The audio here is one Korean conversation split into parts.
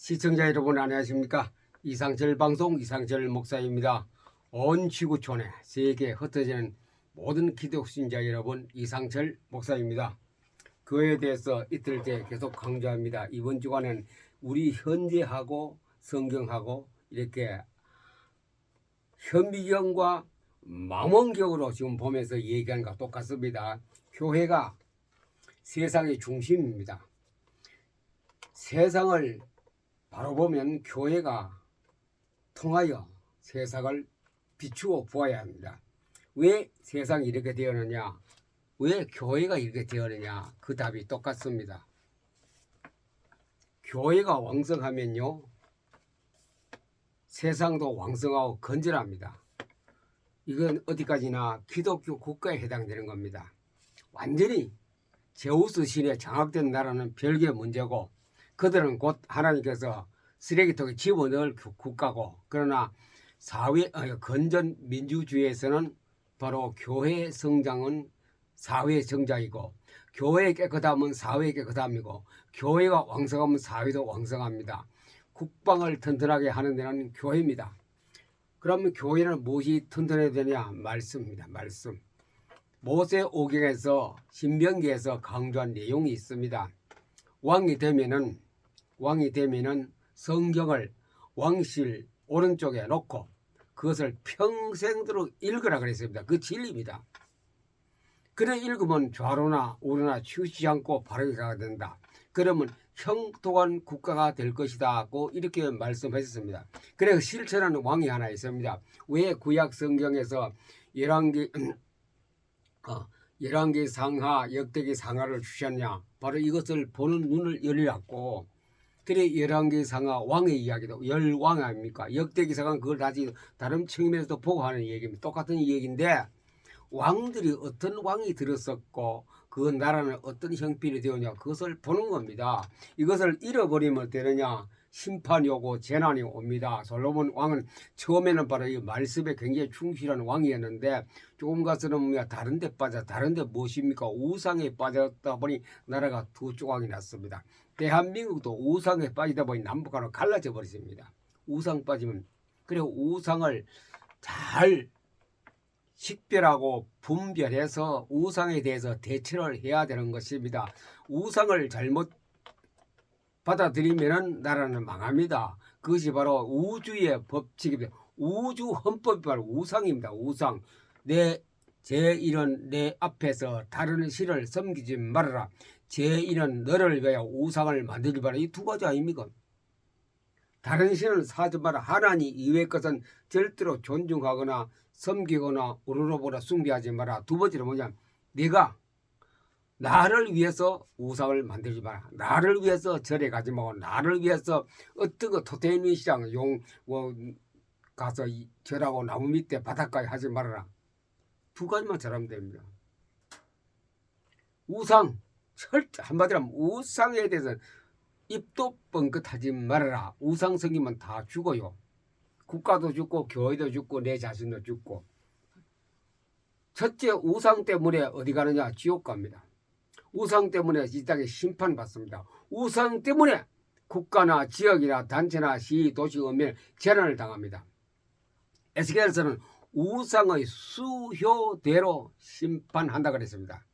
시청자 여러분 안녕하십니까? 이상철 방송 이상철 목사입니다. 온 지구촌에 세계에 흩어지는 모든 기독 신자 여러분, 이상철 목사입니다. 그에 대해서 이틀째 계속 강조합니다. 이번 주간은 우리 현재하고 성경하고 이렇게 현미경과 망원경으로 지금 보면서 얘기하는 것과 똑같습니다. 교회가 세상의 중심입니다. 세상을 바로 보면 교회가 통하여 세상을 비추어 보아야 합니다. 왜 세상이 이렇게 되었느냐? 왜 교회가 이렇게 되었느냐? 그 답이 똑같습니다. 교회가 왕성하면요, 세상도 왕성하고 건전합니다. 이건 어디까지나 기독교 국가에 해당되는 겁니다. 완전히 제우스 신에 장악된 나라는 별개의 문제고, 그들은 곧 하나님께서 쓰레기통에 집어넣을 국가고, 그러나 건전 민주주의에서는 바로 교회의 성장은 사회의 성장이고, 교회의 깨끗함은 사회의 깨끗함이고, 교회가 왕성하면 사회도 왕성합니다. 국방을 튼튼하게 하는 데는 교회입니다. 그러면 교회는 무엇이 튼튼해야 되냐? 말씀입니다. 말씀. 모세오경에서 신명기에서 강조한 내용이 있습니다. 왕이 되면은 성경을 왕실 오른쪽에 놓고 그것을 평생도록 읽으라 그랬습니다. 그 진리입니다. 그래 읽으면 좌로나 우로나 치우치지 않고 바르게 가야 된다. 그러면 형통한 국가가 될 것이다고 이렇게 말씀하셨습니다. 그래서 실천하는 왕이 하나 있습니다. 왜 구약 성경에서 열왕기 상하, 역대기 상하를 주셨냐? 바로 이것을 보는 눈을 열리라고. 그래 열왕기 상하 왕의 이야기도 열왕 아닙니까? 역대기 상하는 그걸 다른 측면에서 보고 하는 얘기입니다. 똑같은 얘기인데, 왕들이 어떤 왕이 들었었고 그 나라는 어떤 형편이 되었냐, 그것을 보는 겁니다. 이것을 잃어버리면 되느냐? 심판이 오고 재난이 옵니다. 솔로몬 왕은 처음에는 바로 이 말씀에 굉장히 충실한 왕이었는데, 조금 가서는 다른 데 다른 데 무엇입니까? 우상에 빠졌다 보니 나라가 두 조각이 났습니다. 대한민국도 우상에 빠지다 보니 남북한으로 갈라져 버렸습니다. 우상 빠지면. 그리고 우상을 잘 식별하고 분별해서 우상에 대해서 대처를 해야 되는 것입니다. 우상을 잘못 받아들이면 나라는 망합니다. 그것이 바로 우주의 법칙입니다. 우주 헌법이 바로 우상입니다. 우상. 제1은 내 앞에서 다른 신을 섬기지 말아라. 제1은 너를 위하여 우상을 만들지 마라. 이 두 가지 아닙니까? 다른 신을 사지 마라. 하나님 이외의 것은 절대로 존중하거나 섬기거나 우러러보라 숭배하지 마라. 두 번째로 뭐냐? 네가 나를 위해서 우상을 만들지 마라. 나를 위해서 절에 가지 말고, 나를 위해서 어떤 거 토테미 시장 가서 절하고 나무 밑에 바닷가에 하지 말아라. 두 가지만 잘하면 됩니다. 우상, 절대 한마디로 하면 우상에 대해서 입도 뻥끗하지 말아라. 우상 생기면 다 죽어요. 국가도 죽고 교회도 죽고 내 자신도 죽고. 첫째, 우상 때문에 어디 가느냐? 지옥 갑니다. 우상 때문에 이 땅에 심판받습니다. 우상 때문에 국가나 지역이나 단체나 시, 도시, 읍면 재난을 당합니다. 에스겔에서는 우상의 수효대로 심판한다 그랬습니다.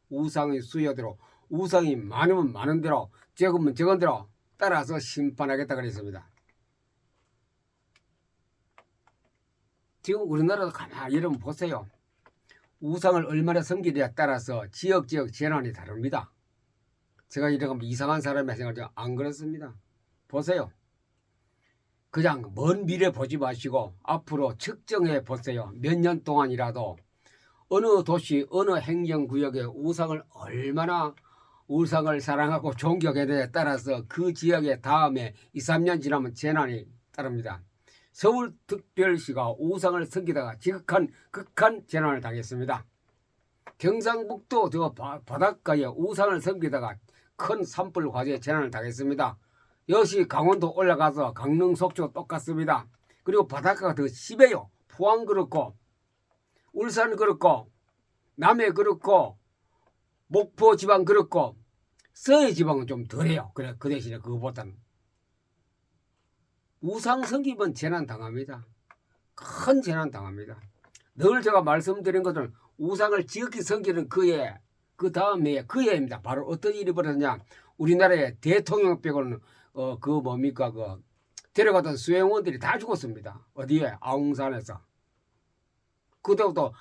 우상의 수효대로, 우상이 많으면 많은 대로, 적으면 적은 대로 따라서 심판하겠다 그랬습니다. 지금 우리나라도 가만히 여러분 보세요. 우상을 얼마나 섬기느냐에 따라서 지역 재난이 다릅니다. 제가 이렇게 이상한 사람이 생각하지 안 그렇습니다. 보세요. 그냥 먼 미래 보지 마시고 앞으로 측정해 보세요. 몇 년 동안이라도 어느 도시, 어느 행정구역에 우상을 사랑하고 존경해야 따라서 그 지역에 다음에 2, 3년 지나면 재난이 따릅니다. 서울특별시가 우상을 섬기다가 극한 재난을 당했습니다. 경상북도 저 바닷가에 우상을 섬기다가 큰 산불 화재 재난을 당했습니다. 역시 강원도 올라가서 강릉 속초 똑같습니다. 그리고 바닷가가 더 심해요. 포항 그렇고 울산 그렇고 남해 그렇고 목포 지방 그렇고 서해 지방은 좀 덜해요. 그래 그 대신에 그거보다는 우상 섬기면 재난 당합니다. 큰 재난 당합니다. 늘 제가 말씀드린 것은 우상을 지극히 섬기는 그 다음 해에 그 해입니다. 바로 어떤 일이 벌어졌냐? 우리나라의 대통령 빼고는 그 뭡니까 그 데려가던 수행원들이 다 죽었습니다. 어디에? 아웅산에서. 그때부터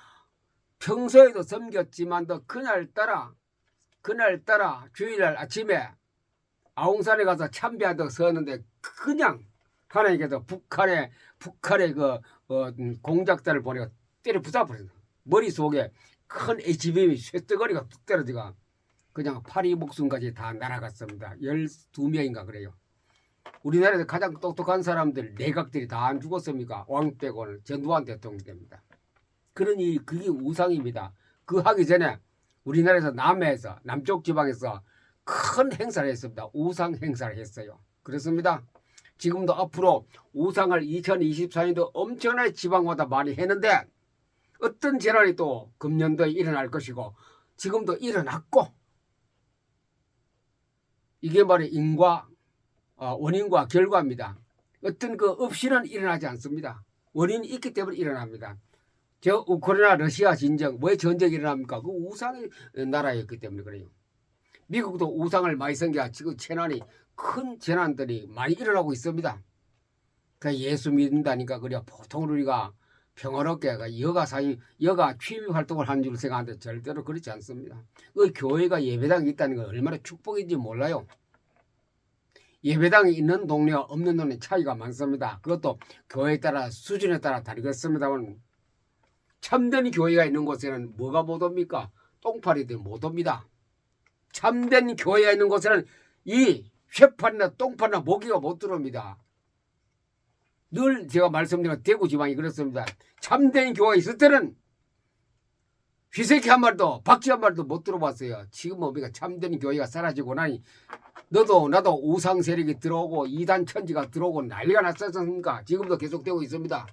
평소에도 섬겼지만도 그날따라 주일날 아침에 아웅산에 가서 참배하다가 서는데 그냥 하나님께서 북한의 그 공작자를 보내가 때려 부숴버렸어. 머릿속에 큰 HBM이 쇠뜨거리가 뚝 떨어지가 그냥 파리 목숨까지 다 날아갔습니다. 12명인가 그래요. 우리나라에서 가장 똑똑한 사람들 내각들이 다 안 죽었습니까? 왕 빼고는 전두환 대통령 됩니다. 그러니 그게 우상입니다. 그 하기 전에 우리나라에서 남해에서 남쪽 지방에서 큰 행사를 했습니다. 우상 행사를 했어요. 그렇습니다. 지금도 앞으로 우상을 2024년도 엄청나게 지방마다 많이 했는데 어떤 재난이 또 금년도에 일어날 것이고 지금도 일어났고 이게 바로 원인과 결과입니다. 어떤 그 없이는 일어나지 않습니다. 원인이 있기 때문에 일어납니다. 저 우크라이나 러시아 전쟁 왜 전쟁이 일어납니까? 그 우상의 나라였기 때문에 그래요. 미국도 우상을 많이 섬겨 지금 큰 재난들이 많이 일어나고 있습니다. 그 예수 믿는다니까 그래 보통 우리가 평화롭게 여가 취미 활동을 한 줄 생각하는데 절대로 그렇지 않습니다. 그 교회가 예배당이 있다는 건 얼마나 축복인지 몰라요. 예배당이 있는 동네와 없는 동네 차이가 많습니다. 그것도 교회에 따라 수준에 따라 다르겠습니다만 참된 교회가 있는 곳에는 뭐가 못 옵니까? 똥파리들이 못 옵니다. 참된 교회가 있는 곳에는 이 쇠파리나 똥파리나 모기가 못 들어옵니다. 늘 제가 말씀드린 대구 지방이 그렇습니다. 참된 교회가 있을 때는 휘새끼 한 마리도 박쥐 한 마리도 못 들어봤어요. 지금 우리가 참된 교회가 사라지고 나니 너도 나도 우상 세력이 들어오고 이단 천지가 들어오고 난리가 났었습니까? 지금도 계속되고 있습니다.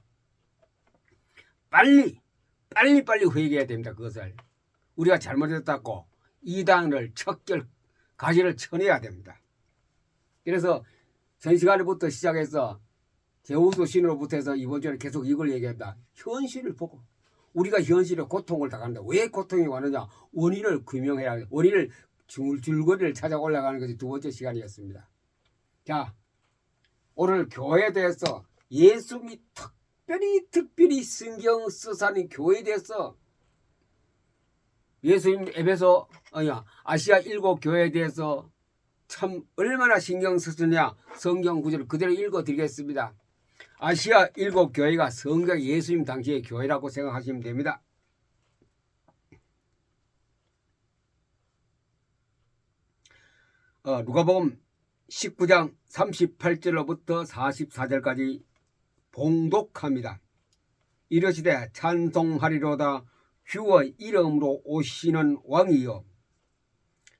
빨리 회개해야 됩니다. 그것을 우리가 잘못했다고 이단을 가지를 쳐내야 됩니다. 그래서 전 시간부터 시작해서 제우스 신으로부터 해서 이번 주에 계속 이걸 얘기합니다. 현실을 보고 우리가 현실에 고통을 당하는데 왜 고통이 왔느냐 원인을 규명해야 원인을 줄거리를 찾아 올라가는 것이 두 번째 시간이었습니다. 자, 오늘 교회에 대해서 예수님이 특별히 신경 쓰사는 교회에 대해서 예수님 아시아 7교회에 대해서 참 얼마나 신경 쓰느냐 성경 구절을 그대로 읽어드리겠습니다. 아시아 7교회가 성경 예수님 당시의 교회라고 생각하시면 됩니다. 누가복음 19장 38절로부터 44절까지 봉독합니다. 이르시되 찬송하리로다 주의 이름으로 오시는 왕이여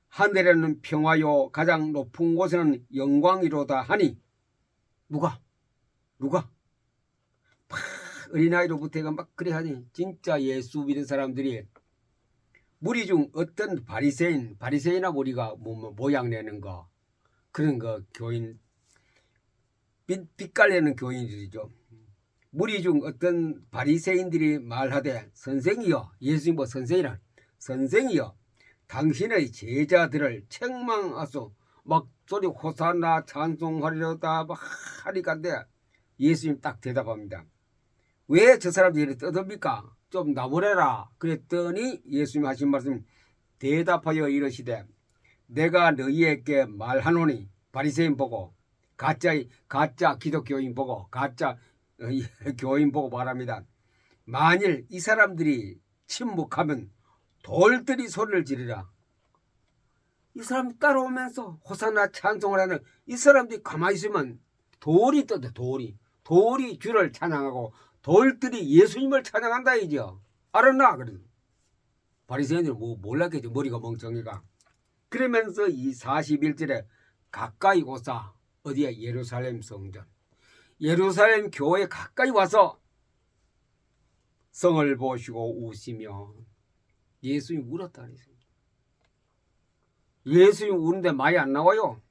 하늘에는 평화요 가장 높은 곳에는 영광이로다 하니 누가 어린아이로부터 막 그래 하니 진짜 예수 믿는 사람들이 무리 중 어떤 바리새인이나 우리가 모양 내는 거 그런 거 교인 빛깔내는 교인들이죠. 무리 중 어떤 바리새인들이 말하되 선생이여 예수님 선생이여 당신의 제자들을 책망하소 막 소리 호산나 찬송하리로다 막 하니까인데 예수님 딱 대답합니다. 왜 저 사람들이 떠듭니까? 좀 나무래라 그랬더니 예수님 하신 말씀 대답하여 이르시되 내가 너희에게 말하노니 바리새인 보고 가짜 기독교인 보고 가짜 교인 보고 말합니다. 만일 이 사람들이 침묵하면 돌들이 소리를 지르라. 이 사람 따라오면서 호산나 찬송을 하는 이 사람들이 가만히 있으면 돌이 떠도 돌이 주를 찬양하고 돌들이 예수님을 찬양한다 이죠. 알았나? 그래. 바리새인들은 몰랐겠죠. 머리가 멍청이가. 그러면서 이 41절에 가까이 오사 어디야? 예루살렘 성전. 예루살렘 교회에 가까이 와서 성을 보시고 우시며 예수님 울었다 그랬습니다. 예수님 우는데 많이 안 나와요.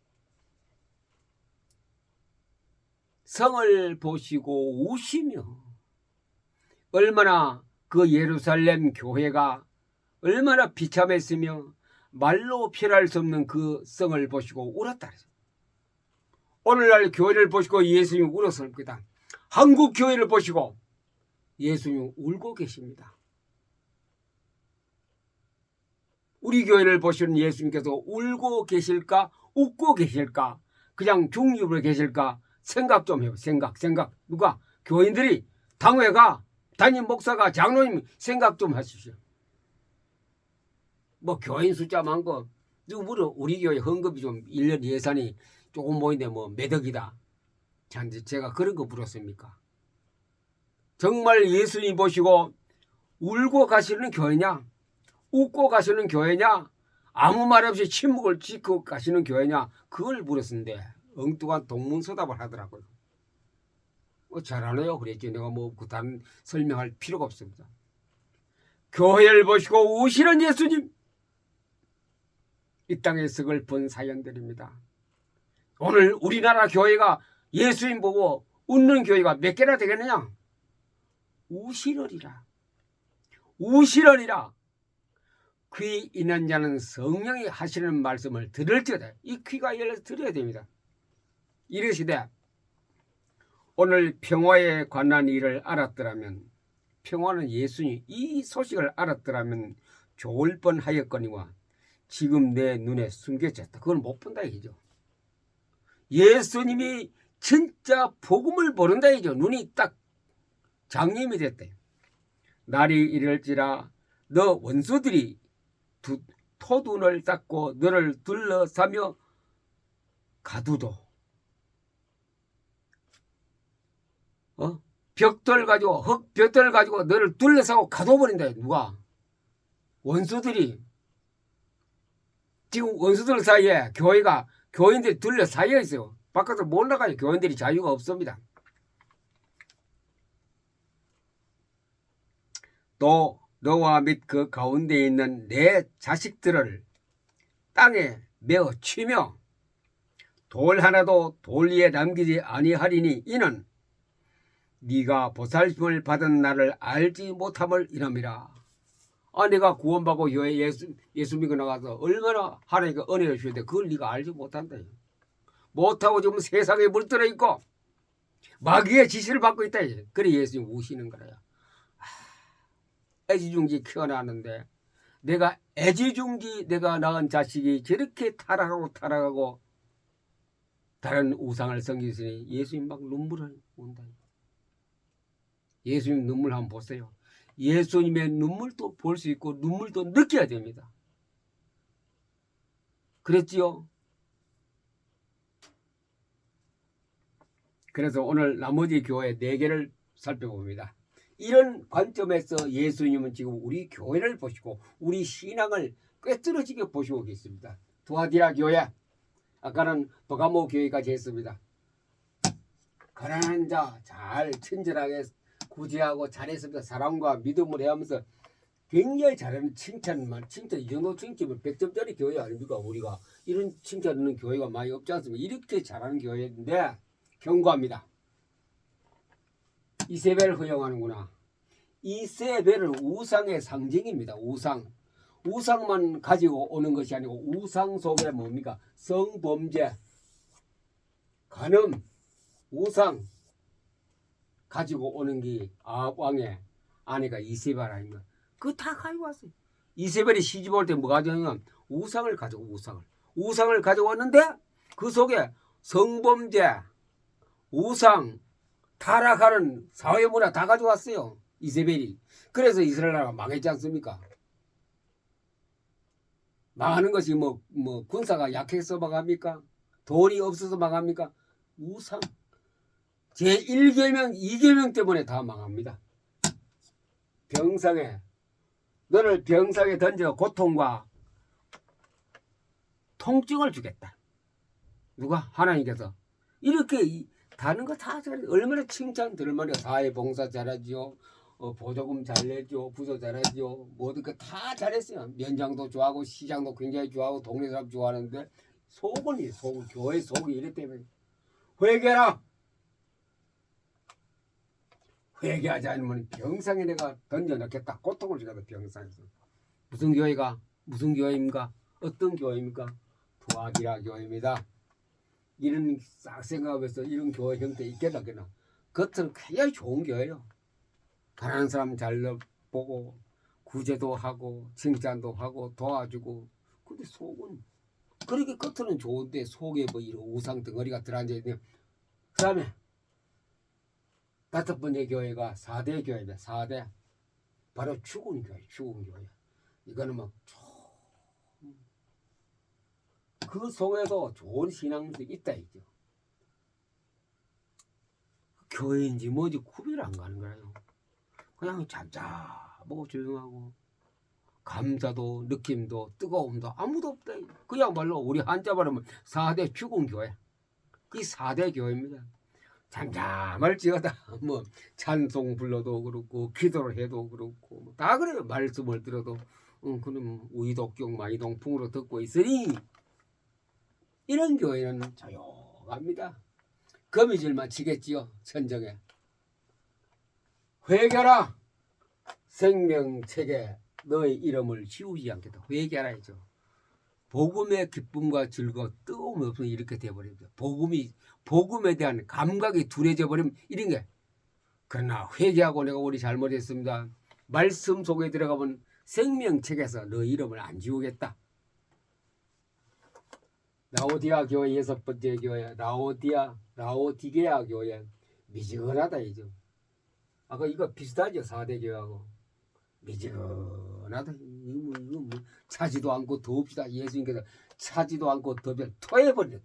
성을 보시고 우시며 얼마나 그 예루살렘 교회가 얼마나 비참했으며 말로 표현할 수 없는 그 성을 보시고 울었다. 오늘날 교회를 보시고 예수님이 울었을 겁니다. 한국 교회를 보시고 예수님이 울고 계십니다. 우리 교회를 보시는 예수님께서 울고 계실까 웃고 계실까 그냥 중립으로 계실까 생각 좀 해요. 생각. 누가? 교인들이, 당회가, 담임 목사가, 장로님 생각 좀 하십시오. 뭐 교인 숫자 많고 누구 물어 우리 교회 헌금이 좀 1년 예산이 조금 모인데 뭐 몇 억이다. 제가 그런 거 물었습니까? 정말 예수님 보시고 울고 가시는 교회냐? 웃고 가시는 교회냐? 아무 말 없이 침묵을 지키고 가시는 교회냐? 그걸 물었는데 엉뚱한 동문서답을 하더라고요. 잘하네요. 그랬지. 내가 뭐 다른 설명할 필요가 없습니다. 교회를 보시고 우시는 예수님, 이 땅의 슬픈 사연들입니다. 오늘 우리나라 교회가 예수님 보고 웃는 교회가 몇 개나 되겠느냐? 우시러리라. 귀 있는 자는 성령이 하시는 말씀을 들을지어다. 이 귀가 열려서 들어야 됩니다. 이르시되 오늘 평화에 관한 일을 알았더라면, 평화는 예수님, 이 소식을 알았더라면 좋을 뻔하였거니와 지금 내 눈에 숨겨졌다. 그걸 못 본다 이죠. 예수님이 진짜 복음을 모른다 이죠. 눈이 딱 장님이 됐대. 날이 이럴지라 너 원수들이 토둔을 닦고 너를 둘러싸며 가두도 벽돌 가지고 흙벽돌 가지고 너를 둘러싸고 가둬버린다. 누가? 원수들이. 지금 원수들 사이에 교회가 교인들이 둘러싸여 있어요. 바깥으로 못 나가요. 교인들이 자유가 없습니다. 또 너와 및 그 가운데 있는 내 자식들을 땅에 메어 치며 돌 하나도 돌 위에 남기지 아니하리니 이는 네가 보살핌을 받은 나를 알지 못함을 이놈이라. 내가 구원받고 예수 믿고 나가서 얼마나 하나님께 은혜를 주는데 그걸 네가 알지 못한다. 못하고 지금 세상에 물들어 있고 마귀의 지시를 받고 있다. 그래 예수님 우시는 거야. 애지중지 키워놨는데 내가 애지중지 내가 낳은 자식이 저렇게 타락하고 다른 우상을 섬기시니 예수님 막 눈물을 온다. 예수님 눈물 한번 보세요. 예수님의 눈물도 볼 수 있고 눈물도 느껴야 됩니다. 그랬지요? 그래서 오늘 나머지 교회 4개를 살펴봅니다. 이런 관점에서 예수님은 지금 우리 교회를 보시고 우리 신앙을 꿰뚫어지게 보시고 계십니다. 두아디라 교회, 아까는 버가모 교회까지 했습니다. 가난한 자 잘 친절하게 구제하고 잘했습니다. 사랑과 믿음을 해하면서 굉장히 잘하는 칭찬 이 정도 칭찬이면 100점짜리 교회 아닙니까? 우리가 이런 칭찬하는 교회가 많이 없지 않습니까? 이렇게 잘하는 교회인데 경고합니다. 이세벨을 허용하는구나. 이세벨은 우상의 상징입니다. 우상만 가지고 오는 것이 아니고 우상 속에 뭡니까? 성범죄, 간음, 우상 가지고 오는 게 왕의 아내가 이세벨 아닙니까? 그거 다 가지고 왔어요. 이세벨이 시집 올 때 뭐 가져오냐면 우상을 가지고 우상을 가져왔는데 그 속에 성범죄, 우상, 타락하는 사회문화 다 가져왔어요. 이세벨이. 그래서 이스라엘 나라가 망했지 않습니까? 망하는 것이 뭐 군사가 약해서 망합니까? 돈이 없어서 망합니까? 우상. 제1계명, 2계명 때문에 다 망합니다. 너를 병상에 던져 고통과 통증을 주겠다. 누가? 하나님께서. 이렇게 다른 거 다 잘해. 얼마나 칭찬 들을 만해요. 사회봉사 잘하지요. 보조금 잘 내죠. 부서 잘하지요. 모든 거 다 잘했어요. 면장도 좋아하고 시장도 굉장히 좋아하고 동네 사람 좋아하는데 속은 교회 속이 이랬다면 회개라. 회개하지 않으면 병상에 내가 던져넣겠다. 고통을 주겠다. 병상에서. 무슨 교회가? 무슨 교회입니까? 어떤 교회입니까? 도아기라 교회입니다. 이런 싹 생각하면서 이런 교회 형태 있겠나. 겉은 굉장히 좋은 교회예요. 가난한 사람 잘 보고 구제도 하고 칭찬도 하고 도와주고. 근데 속은 그렇게 겉으로는 좋은데 속에 뭐 이런 우상 덩어리가 들어앉아 있네요. 그 다음에 5번째 교회가 4대 교회입니다. 4대. 바로 죽은 교회. 이거는 뭐 그 속에도 좋은 신앙들이 있다 이죠. 교회인지 뭐지 구별 안 가는 거예요. 그냥 잠잠하고 조용하고 감사도 느낌도 뜨거움도 아무도 없다. 그야말로 우리 한자 발음은 4대 죽은 교회. 이 4대 교회입니다. 잠잠할 지어다 뭐 찬송 불러도 그렇고 기도를 해도 그렇고 다 그래요. 말씀을 들어도 그럼 우이독경 마이동풍으로 듣고 있으니 이런 교회는 조용합니다. 거미줄만 치겠지요. 천정에 회개하라 생명책에 너의 이름을 지우지 않겠다. 회개하라 했죠. 복음의 기쁨과 즐거움 뜨거움이 없으면 이렇게 돼버립니다. 복음에 대한 감각이 둔해져 버리면 이런 게. 그러나 회개하고 내가 우리 잘못했습니다. 말씀 속에 들어가면 생명책에서 너 이름을 안 지우겠다. 라오디아 교회 6번째 교회 라오디게아 교회 미지근하다 이죠. 아까 이거 비슷하죠. 4대 교회하고 미지근하다. 이거 뭐 차지도 않고 더웁시다. 예수님께서 차지도 않고 더벼 토해버려.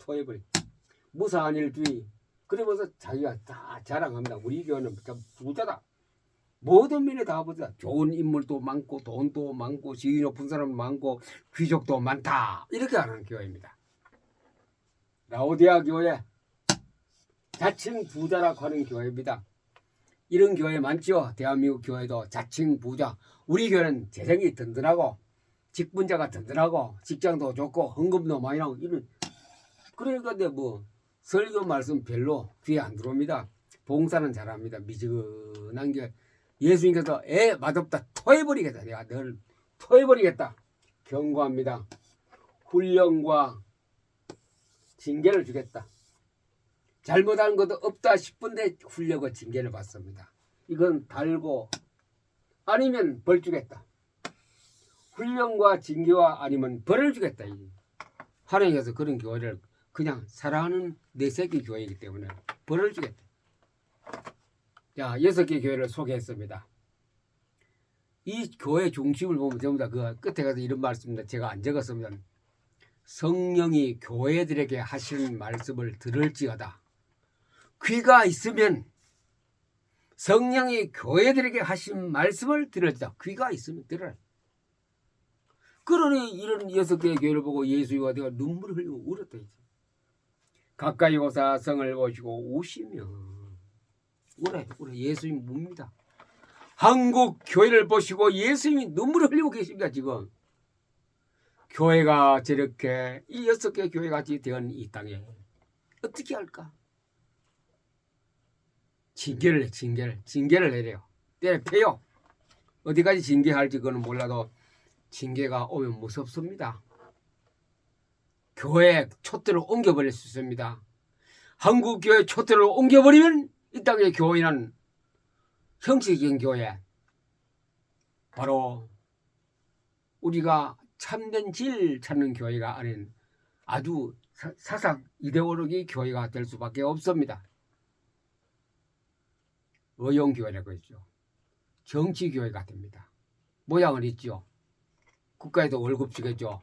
무사한 일주의. 그러면서 자기가 다 자랑합니다. 우리 교회는 참 부자다. 모든 면에 다 부자. 좋은 인물도 많고 돈도 많고 지위 높은 사람 많고 귀족도 많다. 이렇게 하는 교회입니다. 라오디아 교회 자칭 부자라고 하는 교회입니다. 이런 교회 많죠. 대한민국 교회도 자칭 부자. 우리 교회는 재정이 든든하고 직분자가 든든하고 직장도 좋고 헌금도 많이 나오고 이런. 그러니까 뭐 설교 말씀 별로 귀에 안 들어옵니다. 봉사는 잘합니다. 미지근한 게 예수님께서 맛없다 토해버리겠다. 내가 널 토해버리겠다. 경고합니다. 훈련과 징계를 주겠다. 잘못한 것도 없다 싶은데 훈련과 징계를 받습니다. 이건 달고 아니면 벌 주겠다. 훈련과 징계와 아니면 벌을 주겠다. 하나님께서 그런 교회를 그냥 사랑하는 내 새끼 교회이기 때문에 벌을 주겠다. 자, 6개 교회를 소개했습니다. 이 교회 중심을 보면 전부 다 그 끝에 가서 이런 말씀입니다. 제가 안 적었습니다. 성령이 교회들에게 하시는 말씀을 들을지어다. 귀가 있으면 성령이 교회들에게 하신 말씀을 들을지어다. 귀가 있으면 들어라. 그러니 이런 6개의 교회를 보고 예수와 내가 눈물을 흘리고 울었다. 가까이 오사 성을 보시고 우시며 울어요. 예수님 뭡니다. 한국 교회를 보시고 예수님이 눈물을 흘리고 계십니다. 지금 교회가 저렇게 이 6개 교회 같이 된 이 땅에 어떻게 할까? 징계를 내려요. 때려패요. 어디까지 징계할지 그거는 몰라도 징계가 오면 무섭습니다. 교회 촛대를 옮겨버릴 수 있습니다. 한국 교회 촛대를 옮겨버리면 이 땅의 교회는 형식적인 교회, 바로 우리가 참된 질 찾는 교회가 아닌 아주 사상 이데올로기 교회가 될 수밖에 없습니다. 의용교회라고 했죠. 정치교회가 됩니다. 모양은 있죠. 국가에도 월급 주겠죠.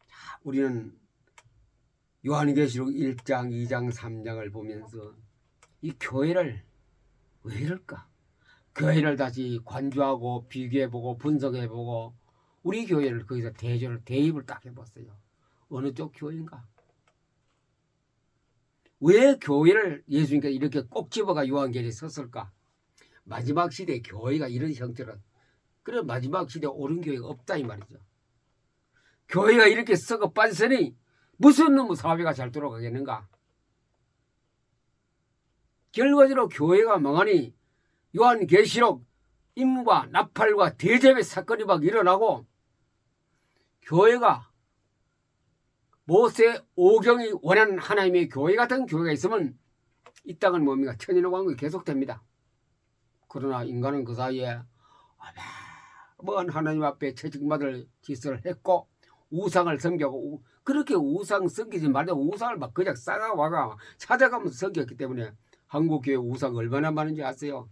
자, 우리는 요한계시록 1장, 2장, 3장을 보면서 이 교회를 왜 이럴까? 교회를 다시 관주하고 비교해보고 분석해보고 우리 교회를 거기서 대입을 딱 해봤어요. 어느 쪽 교회인가? 왜 교회를 예수님께서 이렇게 꼭 집어가 요한계시록에 섰을까? 마지막 시대에 교회가 이런 형태로, 그래 마지막 시대에 옳은 교회가 없다 이 말이죠. 교회가 이렇게 썩어 빠졌으니 무슨 놈의 사회가 잘 돌아가겠는가? 결과적으로 교회가 망하니 요한계시록 임과 나팔과 대접의 사건이 막 일어나고 교회가 모세 오경이 원하는 하나님의 교회 같은 교회가 있으면 이 땅은 뭡니까? 천연왕국이 계속됩니다. 그러나 인간은 그 사이에 먼 하나님 앞에 채찍맞을 짓을 했고 우상을 섬기고 그렇게 우상 섬기지 말고 우상을 막 그냥 싸가와가 찾아가면서 섬겼기 때문에 한국교회 우상 얼마나 많은지 아세요?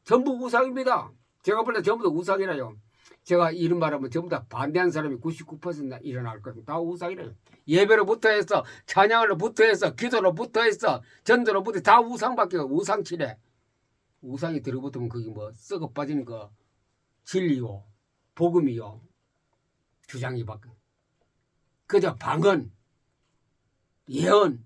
전부 우상입니다. 제가 볼 때 전부 다 우상이라요. 제가 이런 말하면 전부 다 반대하는 사람이 99% 일어날 겁니다. 다 우상이래요. 예배로부터 해서 찬양으로부터 해서 기도로부터 해서 전도로부터 다 우상밖에 우상치래. 우상이 들어붙으면 그게 뭐 썩어 빠진 거 진리요 복음이요 주장이 바뀌어. 그저 방언 예언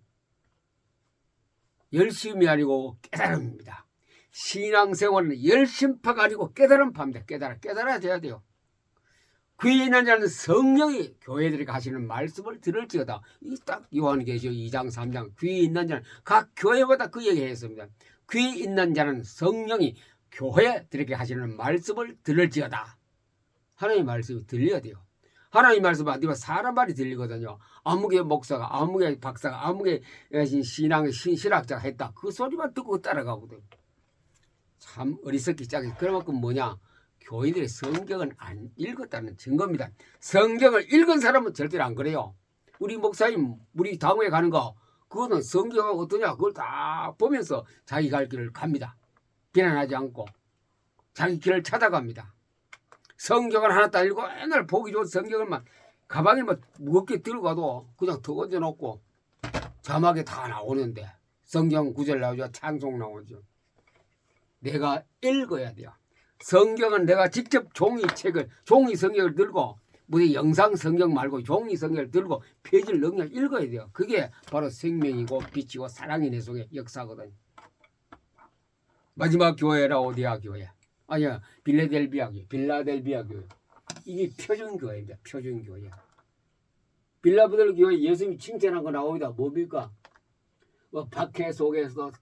열심이 아니고 깨달음입니다. 신앙생활은 열심파가 아니고 깨달음파입니다. 깨달아져야 돼요. 귀에 있는 자는 성령이 교회들이 하시는 말씀을 들을지어다. 이 딱 요한계시록 2장 3장 귀에 있는 자는 각 교회마다 그 얘기 했습니다. 귀에 있는 자는 성령이 교회들에게 하시는 말씀을 들을지어다. 하나님의 말씀이 들려야 돼요. 하나님 말씀 안 들으면 사람 말이 들리거든요. 아무개 목사가 아무개 박사가 아무개 신앙의 신학자가 했다. 그 소리만 듣고 따라가거든. 참 어리석기 짝이 그만큼 뭐냐 교인들이 성경을 안 읽었다는 증거입니다. 성경을 읽은 사람은 절대로 안 그래요. 우리 목사님 우리 당회에 가는 거 그거는 성경이 어떠냐 그걸 다 보면서 자기 갈 길을 갑니다. 비난하지 않고 자기 길을 찾아갑니다. 성경을 하나 딱 읽고 맨날 보기 좋은 성경을 막 가방에 막 무겁게 들고 가도 그냥 더 얹어놓고 자막에 다 나오는데 성경 구절 나오죠. 찬송 나오죠. 내가 읽어야 돼요. 성경은 내가 직접 종이 성경을 들고 무슨 영상 성경 말고 종이 성경을 들고 페이지를 넘겨 읽어야 돼요. 그게 바로 생명이고 빛이고 사랑이 내 속에 역사거든요. 마지막 교회라 오디아 교회. 아니야 빌라델비아 교회. 이게 표준교회입니다. 표준교회. 빌라델비아 교회 예수님이 칭찬한 거 나옵니다. 뭡니까? 뭐 박해 속에서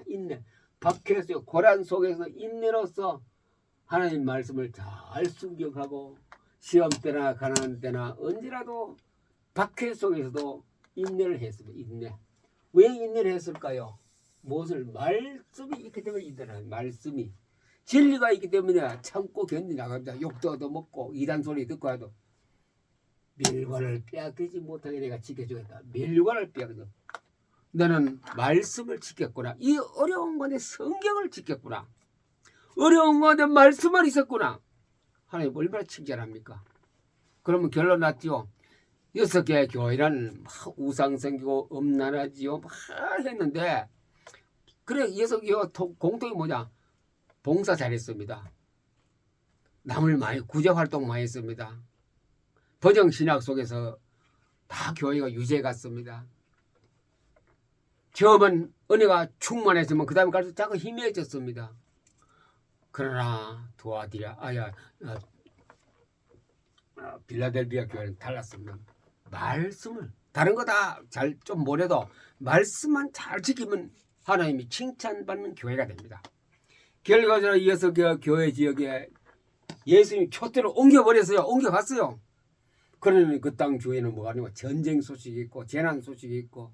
인내. 박해 속 고난 속에서 인내로서 하나님 말씀을 잘 순경하고 시험 때나 가난한 때나 언제라도 박해 속에서도 인내를 했습니다. 인내. 왜 인내를 했을까요? 무엇을 말씀이 있기 때문에 인내를 말씀이 진리가 있기 때문에 참고 견디 나갑니다. 욕도 얻어먹고 이단 소리 듣고 해도 밀관을 빼앗기지 못하게 내가 지켜주겠다. 밀관을 빼앗겨. 너는 말씀을 지켰구나. 이 어려운 건데 성경을 지켰구나. 어려운 건데 말씀만 있었구나. 하나님 얼마나 칭찬합니까? 그러면 결론 났죠. 6개의 교회는 우상 생기고 음란하지요. 막 했는데 그래 6개 공통이 뭐냐? 봉사 잘했습니다. 남을 많이 구제 활동 많이 했습니다. 번영신학 속에서 다 교회가 유지해 갔습니다. 처음은 은혜가 충만했지만 그 다음에 갈수록 자꾸 희미해졌습니다. 그러나 빌라델비아 교회는 달랐습니다. 말씀을 다른 거 다 잘 좀 못해도 말씀만 잘 지키면 하나님이 칭찬받는 교회가 됩니다. 결과적으로 이어서 그 교회 지역에 예수님이 촛대로 옮겨버렸어요. 옮겨갔어요. 그러면 그 땅 주위에는 뭐가 아니고 전쟁 소식이 있고 재난 소식이 있고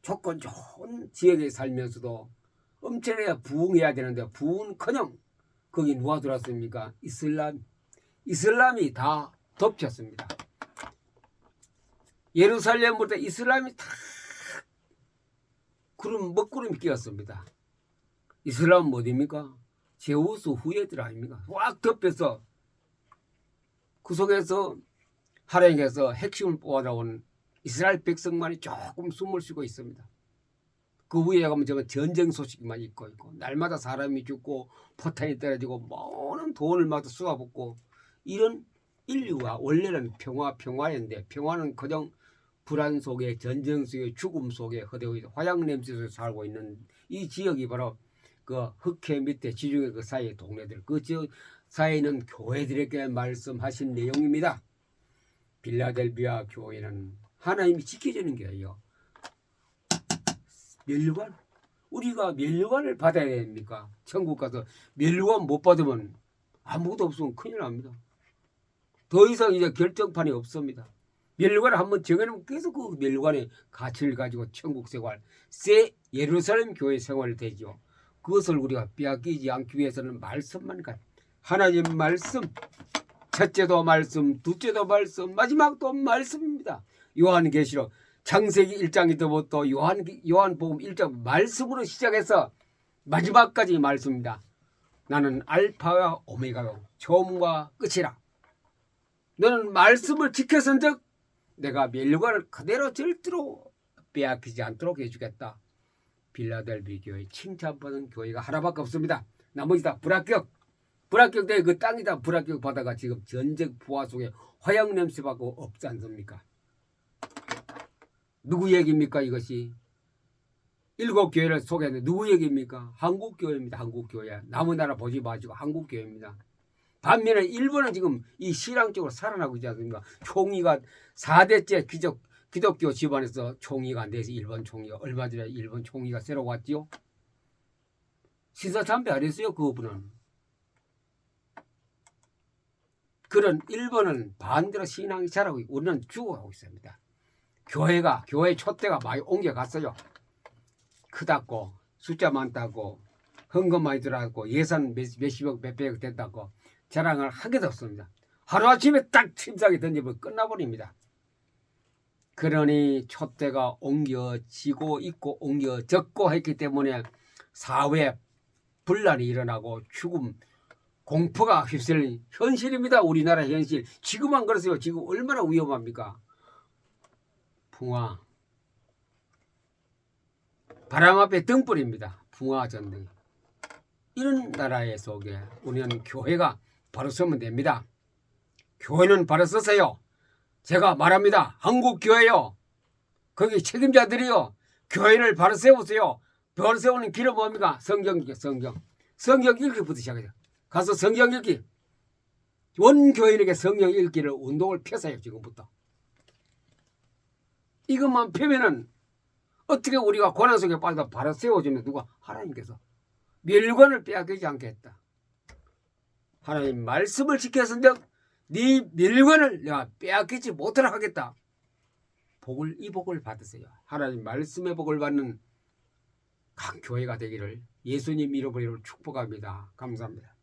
조건 좋은 지역에 살면서도 엄청나게 부흥해야 되는데 부흥커녕 거기 누가 들어왔습니까? 이슬람이 다 덮쳤습니다. 예루살렘부터 이슬람이 다 먹구름이 끼었습니다. 이슬람은 어디입니까? 제우스 후예들 아닙니까? 꽉 덮여서 그 속에서 하나님께서 핵심을 뽑아나온 이스라엘 백성만이 조금 숨을 쉬고 있습니다. 그 위에 가면 전쟁 소식만 있고 날마다 사람이 죽고 포탄이 떨어지고 많은 돈을 막 쏟아붓고 이런 인류가 원래는 평화였는데 평화는 그냥 불안 속에 전쟁 속에 죽음 속에 화약 냄새 속에 살고 있는 이 지역이 바로 그 흑해 밑에 지중해 그 사이의 동네들 그 지역 사이에는 교회들에게 말씀하신 내용입니다. 빌라델비아 교회는 하나님이 지켜주는 교회예요. 멸관 우리가 면류관을 받아야 됩니까? 천국 가서 면류관 못 받으면 아무것도 없으면 큰일 납니다. 더 이상 이제 결정판이 없습니다. 면류관을 한번 정해놓으면 계속 그 면류관의 가치를 가지고 천국 생활, 새 예루살렘 교회 생활이 되죠. 그것을 우리가 빼앗기지 않기 위해서는 말씀만 가. 하나님 말씀, 첫째도 말씀, 둘째도 말씀, 마지막도 말씀입니다. 요한계시록 창세기 1장부터 요한복음 1장 말씀으로 시작해서 마지막까지 말씀입니다. 나는 알파와 오메가요 처음과 끝이라. 너는 말씀을 지켰은즉 내가 면류관을 그대로 절대로 빼앗기지 않도록 해주겠다. 빌라델비 교회 칭찬받은 교회가 하나밖에 없습니다. 나머지 다 불합격. 불합격돼 그 땅이 다 불합격 받아가 지금 전쟁 부하 속에 화약 냄새 받고 없지 않습니까? 누구 얘기입니까 이것이? 7교회를 소개했는데 누구 얘기입니까? 한국교회입니다. 한국교회. 남의 나라 보지 마시고 한국교회입니다. 반면에 일본은 지금 이 신앙적으로 살아나고 있지 않습니까? 총리가 4대째 기독교 집안에서 총리가 안 돼서 일본 총리가 얼마 전에 일본 총리가 새로 왔지요. 신사참배 안 했어요 그분은. 그런 일본은 반대로 신앙이 자라고 있고 우리는 죽어가고 있습니다. 교회 촛대가 많이 옮겨갔어요. 크다고 숫자 많다고 헌금 많이 들어갔고 예산 몇십억 몇백억 됐다고 자랑을 하게도 없습니다. 하루아침에 딱 침상에 던지면 끝나버립니다. 그러니 촛대가 옮겨지고 있고 옮겨졌고 했기 때문에 사회 분란이 일어나고 죽음 공포가 휩쓸린 현실입니다. 우리나라 현실. 지금 안 그러세요. 지금 얼마나 위험합니까? 풍화 바람 앞에 등불입니다. 풍화 전등. 이런 나라의 속에 우리는 교회가 바로 서면 됩니다. 교회는 바로 서세요. 제가 말합니다. 한국 교회요. 거기 책임자들이요. 교회를 바로 세우세요. 바로 세우는 길은 뭡니까? 성경 읽기부터 시작해요. 가서 성경 읽기. 원 교인에게 성경 읽기를 운동을 펴세요. 지금부터. 이것만 펴면은 어떻게 우리가 고난 속에 빠져 바로 세워주면 누가? 하나님께서 멸관을 빼앗기지 않겠다. 하나님 말씀을 지켰은즉 네 멸관을 내가 빼앗기지 못하도록 하겠다. 이 복을 받으세요. 하나님 말씀의 복을 받는 각 교회가 되기를 예수님 이름으로 축복합니다. 감사합니다.